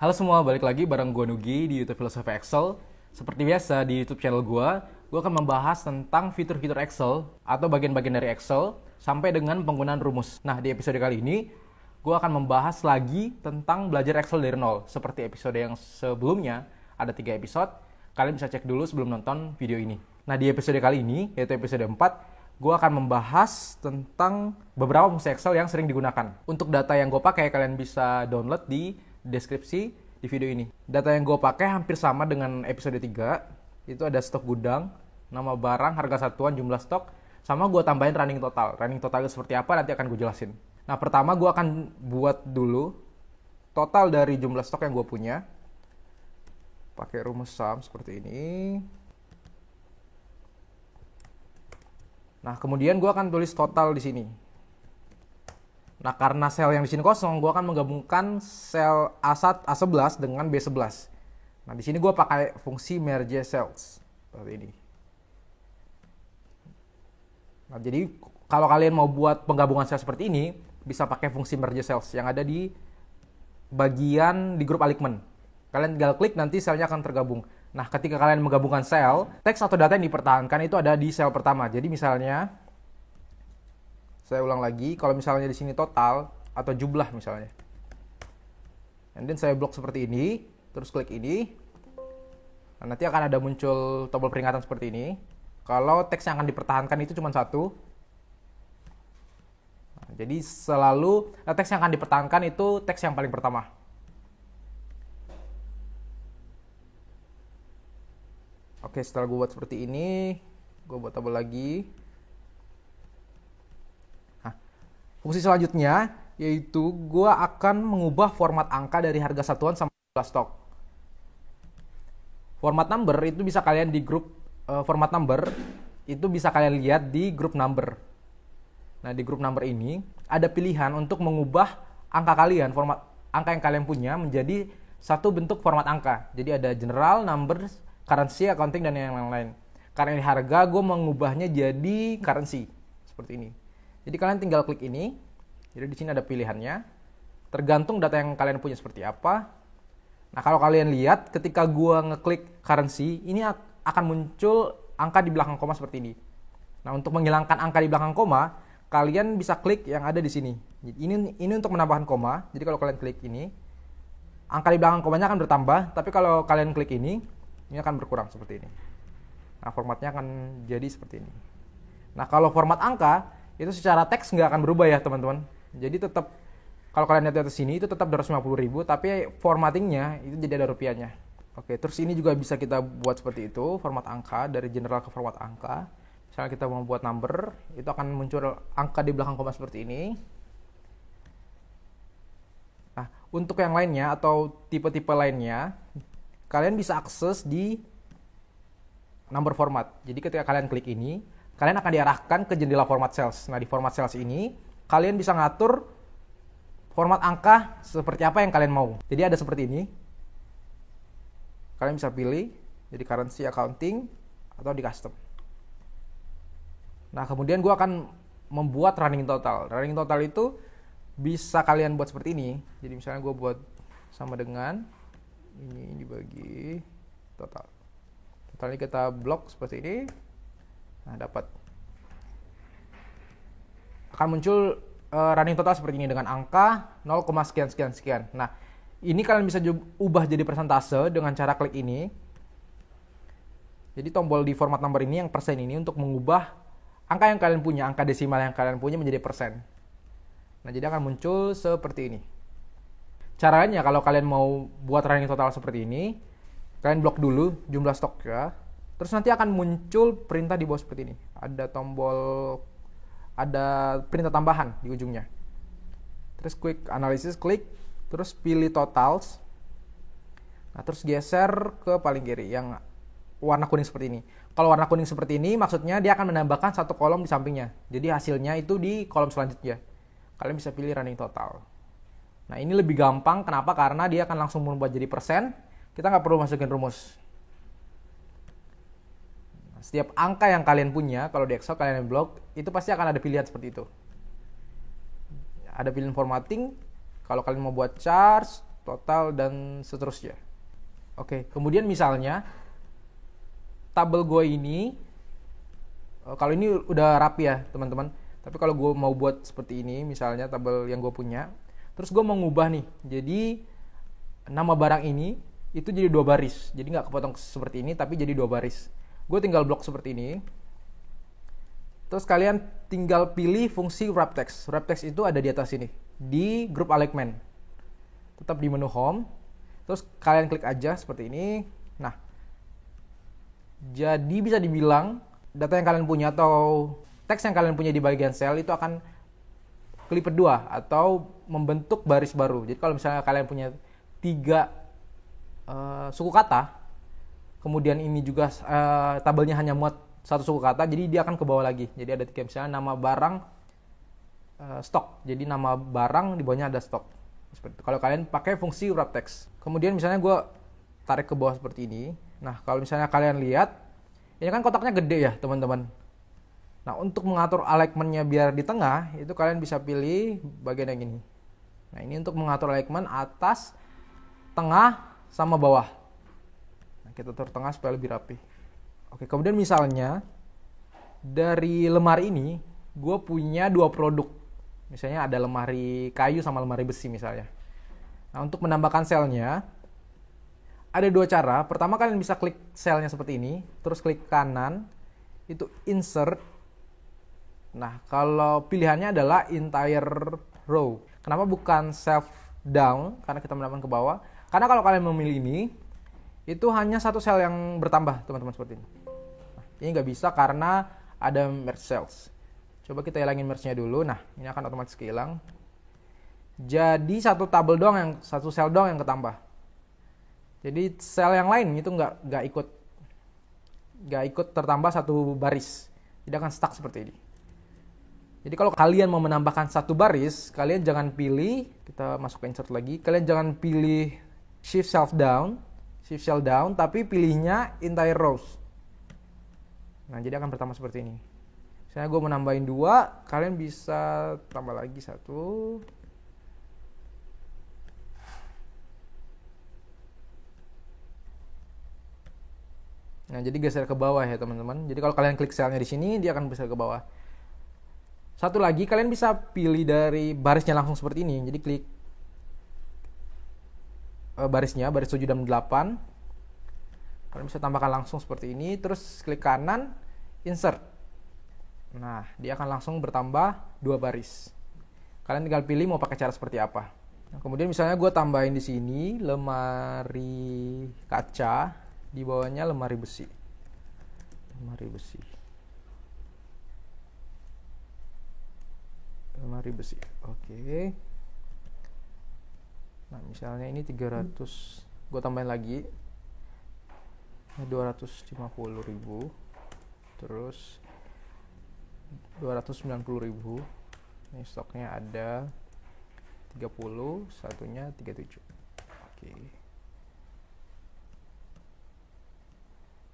Halo semua, balik lagi bareng gue Nugi di YouTube Filosofi Excel. Seperti biasa di YouTube channel gue akan membahas tentang fitur-fitur Excel atau bagian-bagian dari Excel sampai dengan penggunaan rumus. Nah, di episode kali ini, gue akan membahas lagi tentang belajar Excel dari nol. Seperti episode yang sebelumnya, ada 3 episode. Kalian bisa cek dulu sebelum nonton video ini. Nah, di episode kali ini, yaitu episode 4, gue akan membahas tentang beberapa fungsi Excel yang sering digunakan. Untuk data yang gue pakai, kalian bisa download di deskripsi di video ini. Data yang gue pakai hampir sama dengan episode 3. Itu ada stok gudang, nama barang, harga satuan, jumlah stok, sama gue tambahin running total. Running total itu seperti apa nanti akan gue jelasin. Nah, pertama gue akan buat dulu total dari jumlah stok yang gue punya. Pakai rumus sum seperti ini. Nah, kemudian gue akan tulis total di sini. Nah, karena sel yang di sini kosong, gue akan menggabungkan sel A11 dengan B11. Nah, di sini gue pakai fungsi merge cells seperti ini. Nah, jadi kalau kalian mau buat penggabungan sel seperti ini, bisa pakai fungsi merge cells yang ada di bagian di grup alignment. Kalian tinggal klik, nanti selnya akan tergabung. Nah, ketika kalian menggabungkan sel, teks atau data yang dipertahankan itu ada di sel pertama. Jadi misalnya, saya ulang lagi, kalau misalnya di sini total atau jumlah misalnya. And then saya blok seperti ini, terus klik ini. Nah, nanti akan ada muncul tombol peringatan seperti ini. Kalau teks yang akan dipertahankan itu cuma satu. Nah, jadi selalu teks yang akan dipertahankan itu teks yang paling pertama. Oke, setelah gue buat seperti ini, gue buat tabel lagi. Fungsi selanjutnya yaitu gue akan mengubah format angka dari harga satuan sama jumlah stok. Format number itu bisa kalian di grup format number itu bisa kalian lihat di grup number. Nah, di grup number ini ada pilihan untuk mengubah angka kalian, format angka yang kalian punya menjadi satu bentuk format angka. Jadi ada general, number, currency, accounting, dan yang lain-lain. Karena ini harga, gue mengubahnya jadi currency seperti ini. Jadi kalian tinggal klik ini. Jadi di sini ada pilihannya. Tergantung data yang kalian punya seperti apa. Nah, kalau kalian lihat ketika gua ngeklik currency, ini akan muncul angka di belakang koma seperti ini. Nah, untuk menghilangkan angka di belakang koma, kalian bisa klik yang ada di sini. Ini untuk menambahkan koma. Jadi kalau kalian klik ini, angka di belakang komanya akan bertambah, tapi kalau kalian klik ini akan berkurang seperti ini. Nah, formatnya akan jadi seperti ini. Nah, kalau format angka itu secara teks nggak akan berubah ya teman-teman. Jadi tetap kalau kalian lihat di atas sini itu tetap 250.000, tapi formattingnya itu jadi ada rupiahnya. Oke, terus ini juga bisa kita buat seperti itu, format angka dari general ke format angka. Misalnya kita mau buat number, itu akan muncul angka di belakang koma seperti ini. Nah, untuk yang lainnya atau tipe-tipe lainnya, kalian bisa akses di number format. Jadi ketika kalian klik ini, kalian akan diarahkan ke jendela format cells. Nah, di format cells ini, kalian bisa ngatur format angka seperti apa yang kalian mau. Jadi ada seperti ini. Kalian bisa pilih, jadi currency, accounting, atau di custom. Nah, kemudian gue akan membuat running total. Running total itu bisa kalian buat seperti ini. Jadi misalnya gue buat sama dengan ini dibagi total. Totalnya kita blok seperti ini. Nah, dapat akan muncul running total seperti ini dengan angka 0, sekian. Nah, ini kalian bisa ubah jadi persentase dengan cara klik ini. Jadi tombol di format number ini yang persen ini untuk mengubah angka yang kalian punya, angka desimal yang kalian punya menjadi persen. Nah, jadi akan muncul seperti ini. Caranya kalau kalian mau buat running total seperti ini, kalian blok dulu jumlah stok ya. Terus nanti akan muncul perintah di bawah seperti ini. Ada perintah tambahan di ujungnya. Terus quick analysis, klik, terus pilih totals. Nah, terus geser ke paling kiri yang warna kuning seperti ini. Kalau warna kuning seperti ini, maksudnya dia akan menambahkan satu kolom di sampingnya. Jadi hasilnya itu di kolom selanjutnya. Kalian bisa pilih running total. Nah, ini lebih gampang. Kenapa? Karena dia akan langsung membuat jadi persen. Kita nggak perlu masukin rumus. Setiap angka yang kalian punya, kalau di Excel kalian blok, itu pasti akan ada pilihan seperti itu. Ada pilihan formatting, kalau kalian mau buat charts, total, dan seterusnya. Oke, kemudian misalnya tabel gue ini, kalau ini udah rapi ya teman-teman, tapi kalau gue mau buat seperti ini, misalnya tabel yang gue punya, terus gue mau ngubah nih, jadi nama barang ini itu jadi 2 baris, jadi nggak kepotong seperti ini, tapi jadi 2 baris. Gue tinggal blok seperti ini, terus kalian tinggal pilih fungsi wrap text. Wrap text itu ada di atas sini, di group alignment, tetap di menu home, terus kalian klik aja seperti ini. Nah, jadi bisa dibilang data yang kalian punya atau teks yang kalian punya di bagian sel itu akan kelipat 2 atau membentuk baris baru. Jadi kalau misalnya kalian punya 3 suku kata, kemudian ini juga tabelnya hanya muat 1 suku kata, jadi dia akan ke bawah lagi. Jadi ada 3, misalnya nama barang stok, jadi nama barang di bawahnya ada stok. Seperti itu. Kalau kalian pakai fungsi wrap text. Kemudian misalnya gue tarik ke bawah seperti ini. Nah, kalau misalnya kalian lihat, ini kan kotaknya gede ya teman-teman. Nah, untuk mengatur alignment-nya biar di tengah, itu kalian bisa pilih bagian yang ini. Nah, ini untuk mengatur alignment atas, tengah, sama bawah. Nah, kita atur tengah supaya lebih rapi. Oke, kemudian misalnya dari lemari ini, gue punya 2 produk. Misalnya ada lemari kayu sama lemari besi misalnya. Nah, untuk menambahkan selnya, ada 2 cara. Pertama, kalian bisa klik selnya seperti ini, terus klik kanan, itu insert. Nah, kalau pilihannya adalah entire row. Kenapa bukan self down? Karena kita menambahkan ke bawah. Karena kalau kalian memilih ini, itu hanya 1 sel yang bertambah, teman-teman, seperti ini. Nah, ini nggak bisa karena ada merge cells. Coba kita hilangin merge-nya dulu. Nah, ini akan otomatis kehilang. Jadi 1 tabel doang, 1 sel doang yang ketambah. Jadi sel yang lain itu nggak ikut tertambah 1 baris. Jadi akan stuck seperti ini. Jadi kalau kalian mau menambahkan 1 baris, kalian jangan pilih, kita masuk ke insert lagi, kalian jangan pilih shift cell down, tapi pilihnya entire rows. Nah, jadi akan pertama seperti ini. Misalnya gue mau nambahin 2, kalian bisa tambah lagi 1. Nah, jadi geser ke bawah ya teman-teman. Jadi kalau kalian klik selnya di sini, dia akan geser ke bawah. Satu lagi, kalian bisa pilih dari barisnya langsung seperti ini. Jadi klik barisnya, baris 7 dan 8. Kalian bisa tambahkan langsung seperti ini. Terus klik kanan, insert. Nah, dia akan langsung bertambah 2 baris. Kalian tinggal pilih mau pakai cara seperti apa. Nah, kemudian misalnya gue tambahin di sini lemari kaca, di bawahnya lemari besi. Oke. Nah, misalnya ini 300, gue tambahin lagi 250.000, terus 290.000. Ini stoknya ada 30, satunya 37. Oke.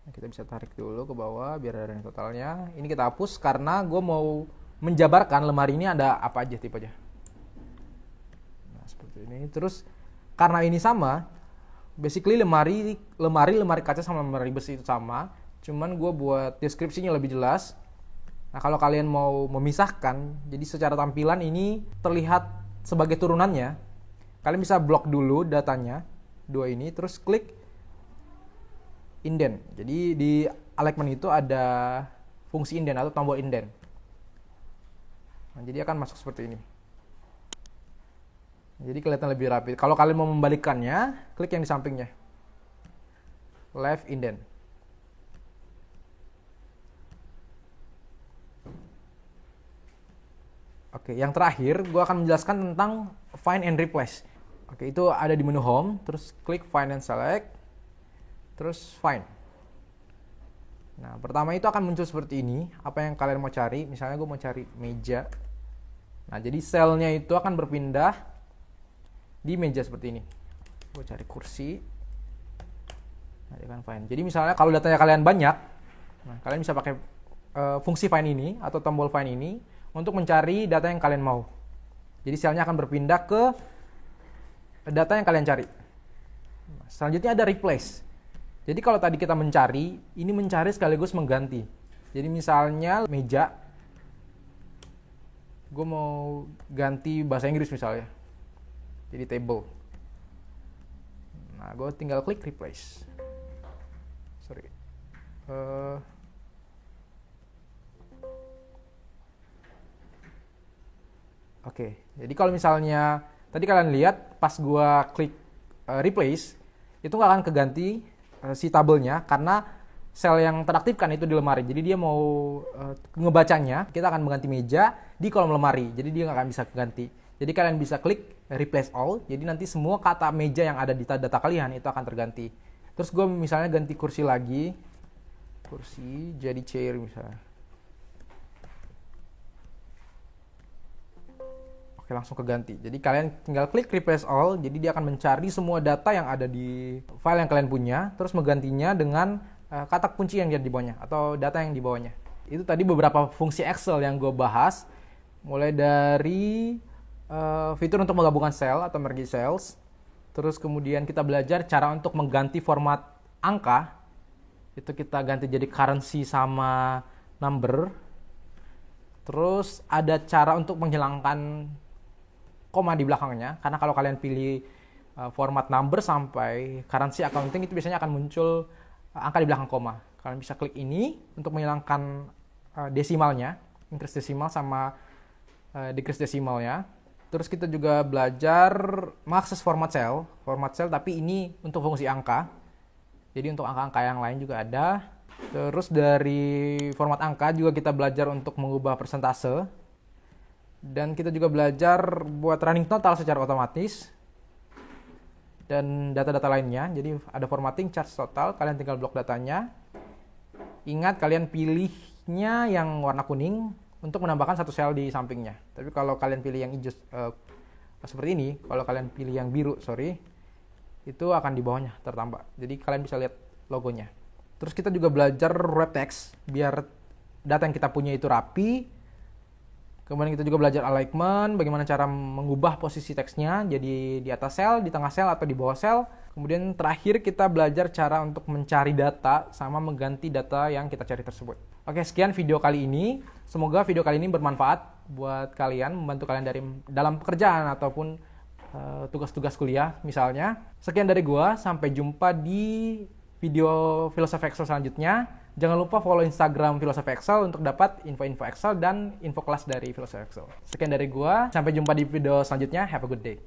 Nah, kita bisa tarik dulu ke bawah biar ada totalnya. Ini kita hapus karena gue mau menjabarkan lemari ini ada apa aja tipenya. Nah, seperti ini. Terus karena ini sama, basically lemari kaca sama lemari besi itu sama, cuman gue buat deskripsinya lebih jelas. Nah, kalau kalian mau memisahkan, jadi secara tampilan ini terlihat sebagai turunannya, kalian bisa blok dulu datanya 2 ini, terus klik indent. Jadi di alignment itu ada fungsi indent atau tombol indent. Nah, jadi akan masuk seperti ini. Jadi kelihatan lebih rapi. Kalau kalian mau membalikkannya, klik yang di sampingnya. Left indent. Oke, yang terakhir gue akan menjelaskan tentang find and replace. Oke, itu ada di menu home, terus klik find and select, terus find. Nah, pertama itu akan muncul seperti ini, apa yang kalian mau cari. Misalnya gue mau cari meja. Nah, jadi selnya itu akan berpindah di meja seperti ini. Gue cari kursi. Nah, dia akan find. Jadi misalnya kalau datanya kalian banyak, nah, kalian bisa pakai fungsi find ini atau tombol find ini untuk mencari data yang kalian mau. Jadi selnya akan berpindah ke data yang kalian cari. Selanjutnya ada replace. Jadi kalau tadi kita mencari, ini mencari sekaligus mengganti. Jadi misalnya meja, gue mau ganti bahasa Inggris misalnya, jadi table. Nah, gue tinggal klik replace. Oke, jadi kalau misalnya tadi kalian lihat pas gue klik replace, itu nggak akan keganti si tabelnya karena sel yang teraktifkan itu di lemari. Jadi dia mau ngebacanya, kita akan mengganti meja di kolom lemari. Jadi dia nggak akan bisa keganti. Jadi kalian bisa klik replace all. Jadi nanti semua kata meja yang ada di data kalian itu akan terganti. Terus gue misalnya ganti kursi lagi, kursi jadi chair misalnya. Oke, langsung keganti. Jadi kalian tinggal klik replace all, jadi dia akan mencari semua data yang ada di file yang kalian punya, terus menggantinya dengan kata kunci yang ada di bawahnya, atau data yang di bawahnya. Itu tadi beberapa fungsi Excel yang gue bahas, mulai dari fitur untuk menggabungkan sel atau merge cells, terus kemudian kita belajar cara untuk mengganti format angka, itu kita ganti jadi currency sama number, terus ada cara untuk menghilangkan koma di belakangnya, karena kalau kalian pilih format number sampai currency accounting itu biasanya akan muncul angka di belakang koma. Kalian bisa klik ini untuk menghilangkan desimalnya, increase desimal sama decrease desimalnya. Terus kita juga belajar mengakses format cell tapi ini untuk fungsi angka. Jadi untuk angka-angka yang lain juga ada. Terus dari format angka juga kita belajar untuk mengubah persentase. Dan kita juga belajar buat running total secara otomatis. Dan data-data lainnya. Jadi ada formatting, charge total, kalian tinggal blok datanya. Ingat kalian pilihnya yang warna kuning untuk menambahkan satu sel di sampingnya. Tapi kalau kalian pilih yang hijau seperti ini, kalau kalian pilih yang biru, itu akan di bawahnya tertambah. Jadi kalian bisa lihat logonya. Terus kita juga belajar wrap text biar data yang kita punya itu rapi. Kemudian kita juga belajar alignment, bagaimana cara mengubah posisi teksnya jadi di atas sel, di tengah sel, atau di bawah sel. Kemudian terakhir kita belajar cara untuk mencari data sama mengganti data yang kita cari tersebut. Oke, sekian video kali ini. Semoga video kali ini bermanfaat buat kalian, membantu kalian dalam pekerjaan ataupun tugas-tugas kuliah misalnya. Sekian dari gua, sampai jumpa di video Filosofi Excel selanjutnya. Jangan lupa follow Instagram Filosofi Excel untuk dapat info-info Excel dan info kelas dari Filosofi Excel. Sekian dari gua, sampai jumpa di video selanjutnya. Have a good day.